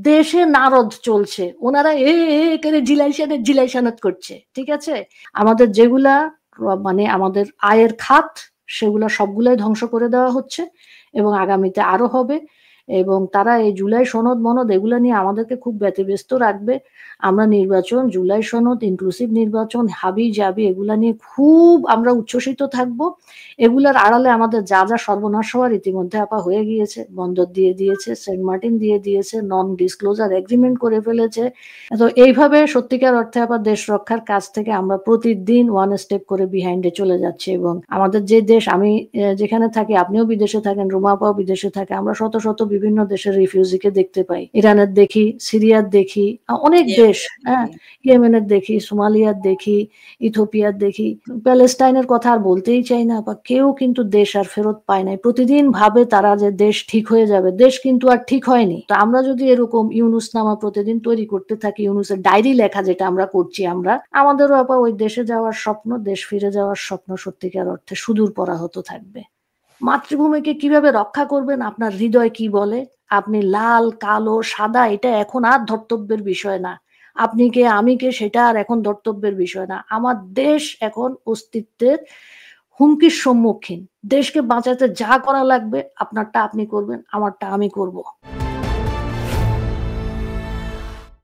দেশে নারদ চলছে, ওনারা করে জিলাইশানত করছে, ঠিক আছে। আমাদের যেগুলা মানে আমাদের আয়ের খাত, সেগুলা সবগুলাই ধ্বংস করে দেওয়া হচ্ছে এবং আগামীতে আরো হবে। এবং তারা এই জুলাই সনদ মনদ এগুলা নিয়ে আমাদেরকে খুব ব্যতিব্যস্ত রাখবে। আমরা নির্বাচন, জুলাই সনদ, ইনক্লুসিভ নির্বাচন, হাবি জাবি এগুলা নিয়ে খুব আমরা উচ্ছ্বসিত থাকবো। এগুলার আড়ালে আমাদের যা যা সর্বনাশ হওয়ার ইতিমধ্যে আপা হয়ে গিয়েছে। বন্দর দিয়ে দিয়েছে, সেন্ট মার্টিন দিয়ে দিয়েছে, নন ডিসক্লোজার এগ্রিমেন্ট করে ফেলেছে। তো এইভাবে সত্যিকার অর্থে আবার দেশ রক্ষার কাজ থেকে আমরা প্রতিদিন ওয়ান স্টেপ করে বিহাইন্ডে চলে যাচ্ছি। এবং আমাদের যে দেশ, আমি যেখানে থাকি, আপনিও বিদেশে থাকেন, রুমা আপাও বিদেশে থাকে, আমরা শত শত বিভিন্ন দেশের রিফিউজিকে দেখতে পাই। ইরানের দেখি, সিরিয়ার দেখি, অনেক দেশ, হ্যাঁ, ইয়েমেনের দেখি, সোমালিয়ার দেখি, ইথিওপিয়ার দেখি, প্যালেস্টাইনের কথা আর বলতেই চাই না। বা কেউ কিন্তু দেশ আর ফেরত পায় নাই। প্রতিদিন ভাবে তারা যে দেশ ঠিক হয়ে যাবে, দেশ কিন্তু আর ঠিক হয়নি। তো আমরা যদি এরকম ইউনুসনামা প্রতিদিন তৈরি করতে থাকি, ইউনুসের ডায়েরি লেখা যেটা আমরা করছি, আমাদেরও আপা ওই দেশে যাওয়ার স্বপ্ন, দেশ ফিরে যাওয়ার স্বপ্ন সত্যিকার অর্থে সুদূর পরাহত থাকবে। মাতৃভূমিকে কিভাবে রক্ষা করবেন, আপনার হৃদয় কি বলে? আপনি লাল, কালো, সাদা, এটা এখন আর ধর্তব্যের বিষয় না। আপনি কে, আমি কে, সেটা আর এখন ধর্তব্যের বিষয় না। আমার দেশ এখন অস্তিত্বের হুমকির সম্মুখীন। দেশকে বাঁচাতে যা করা লাগবে, আপনারটা আপনি করবেন, আমারটা আমি করব।